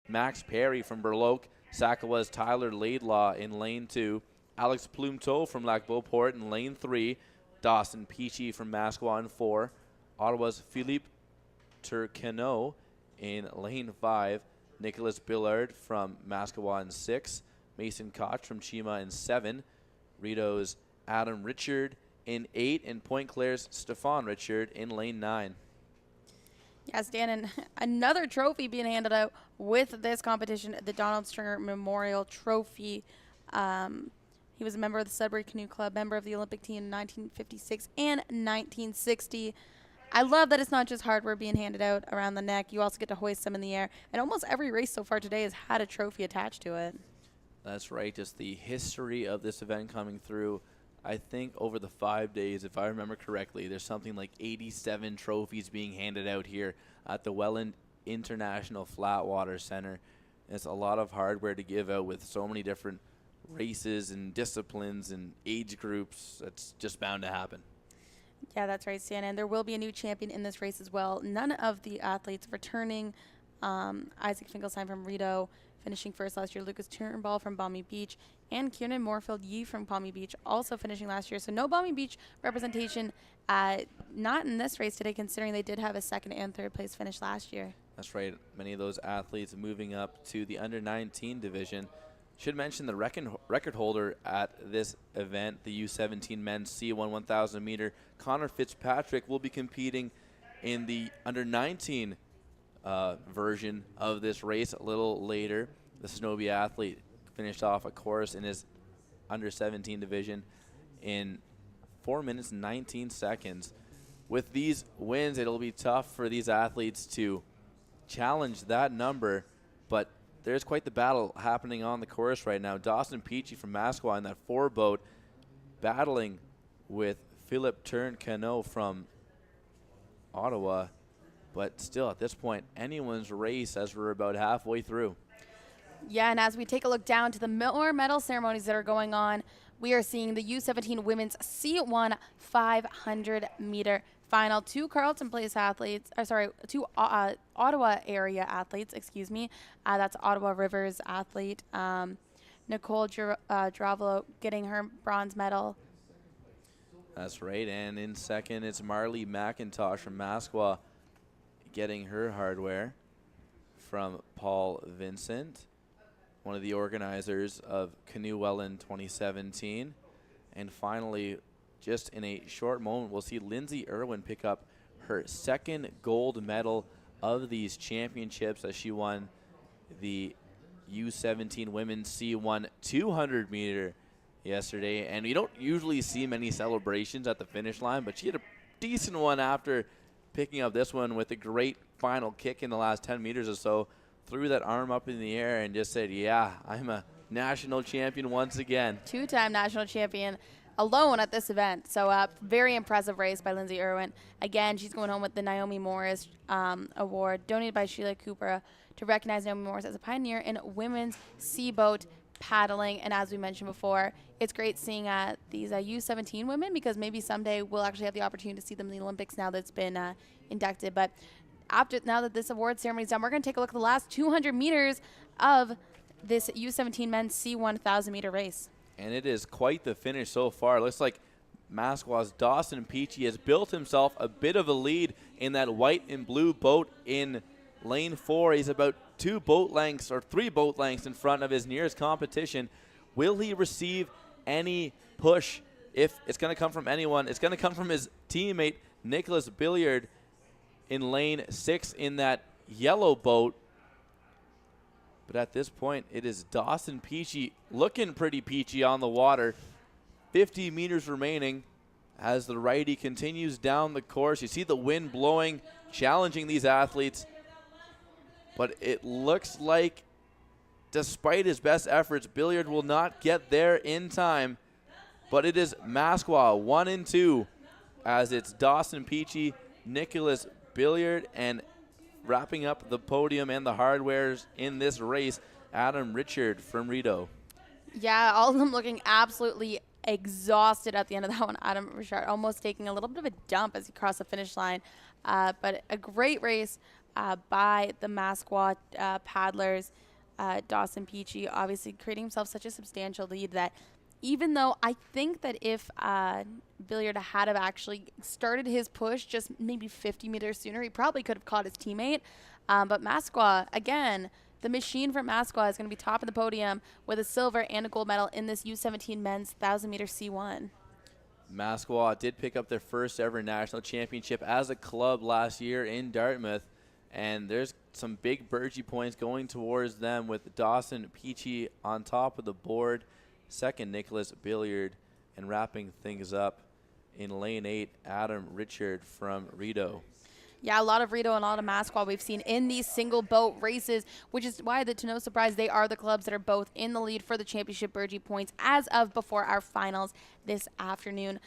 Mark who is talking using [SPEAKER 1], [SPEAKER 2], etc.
[SPEAKER 1] Max Perry from Burloak. Sakawa's Tyler Laidlaw in lane 2. Alex Plumeteau from Lac Beauport in lane 3. Dawson Peachy from Masquoi in 4. Ottawa's Philippe Turcano in lane 5. Nicholas Billard from Masquoi in 6. Mason Koch from Chima in 7. Rito's Adam Richard in 8. And Point Claire's Stefan Richard in lane 9.
[SPEAKER 2] Yes, Dan, and another trophy being handed out with this competition, the Donald Stringer Memorial Trophy. He was a member of the Sudbury Canoe Club, member of the Olympic team in 1956 and 1960. I love that it's not just hardware being handed out around the neck. You also get to hoist them in the air. And almost every race so far today has had a trophy attached to it.
[SPEAKER 1] That's right. Just the history of this event coming through. I think over the 5 days, if I remember correctly, there's something like 87 trophies being handed out here at the Welland International Flatwater Center. It's a lot of hardware to give out with so many different races and disciplines and age groups. That's just bound to happen.
[SPEAKER 2] Yeah, that's right, Stan. And there will be a new champion in this race as well. None of the athletes returning. Isaac Finkelstein from Rideau finishing first last year. Lucas Turnbull from Balmy Beach. And Kieran Moorfield-Yee from Palmy Beach also finishing last year. So no Balmy Beach representation, not in this race today, considering they did have a second and third place finish last year.
[SPEAKER 1] That's right. Many of those athletes moving up to the under-19 division. Should mention the record holder at this event, the U17 men's C1 1,000 meter. Connor Fitzpatrick will be competing in the under-19 version of this race a little later. The Snowbie athlete finished off a course in his under-17 division in 4 minutes and 19 seconds. With these wins, it'll be tough for these athletes to challenge that number, but there's quite the battle happening on the course right now. Dawson Peachy from Masquoi in that 4-boat battling with Philip Canoe from Ottawa. But still, at this point, anyone's race as we're about halfway through.
[SPEAKER 2] Yeah, and as we take a look down to the more medal ceremonies that are going on, we are seeing the U17 women's C1 500 meter final. Two Carleton Place athletes, two Ottawa area athletes, excuse me. That's Ottawa Rivers athlete, Nicole Dravolo getting her bronze medal.
[SPEAKER 1] That's right, and in second, it's Marley McIntosh from Masquoi getting her hardware from Paul Vincent, one of the organizers of Canoe Welland 2017. And finally, just in a short moment, we'll see Lindsay Irwin pick up her second gold medal of these championships as she won the U17 Women's C1 200 meter yesterday. And we don't usually see many celebrations at the finish line, but she had a decent one after picking up this one with a great final kick in the last 10 meters or so. Threw that arm up in the air and just said, yeah, I'm a national champion once again.
[SPEAKER 2] Two-time national champion alone at this event. So very impressive race by Lindsay Irwin. Again, she's going home with the Naomi Morris Award donated by Sheila Cooper to recognize Naomi Morris as a pioneer in women's seaboat paddling. And as we mentioned before, it's great seeing these U17 women, because maybe someday we'll actually have the opportunity to see them in the Olympics now that it's been inducted. But now that this award ceremony is done, we're going to take a look at the last 200 meters of this U17 men's C1 1,000 meter race.
[SPEAKER 1] And it is quite the finish so far. It looks like Masquo's Dawson Peachy has built himself a bit of a lead in that white and blue boat in lane 4. He's about 2 boat lengths or 3 boat lengths in front of his nearest competition. Will he receive any push? If it's going to come from anyone, it's going to come from his teammate Nicholas Billiard in lane 6 in that yellow boat. But at this point, it is Dawson Peachy looking pretty peachy on the water. 50 meters remaining as the righty continues down the course. You see the wind blowing, challenging these athletes. But it looks like, despite his best efforts, Billiard will not get there in time. But it is Masquoi 1 and 2 as it's Dawson Peachy, Nicholas Billiard, and wrapping up the podium and the hardwares in this race, Adam Richard from Rideau.
[SPEAKER 2] Yeah, all of them looking absolutely exhausted at the end of that one. Adam Richard almost taking a little bit of a dump as he crossed the finish line. But a great race by the Masquat paddlers. Dawson Peachy obviously creating himself such a substantial lead that even though I think that if Billiard had have actually started his push just maybe 50 meters sooner, he probably could have caught his teammate. But Masqua, again, the machine from Masqua is going to be top of the podium with a silver and a gold medal in this U17 men's 1,000-meter C1.
[SPEAKER 1] Masqua did pick up their first ever national championship as a club last year in Dartmouth. And there's some big Burgee points going towards them with Dawson Peachy on top of the board. Second, Nicholas Billiard. And wrapping things up in lane 8, Adam Richard from Rideau.
[SPEAKER 2] Yeah, a lot of Rideau and a lot of Masqua we've seen in these single boat races, which is why, to no surprise, they are the clubs that are both in the lead for the championship Burgee points as of before our finals this afternoon.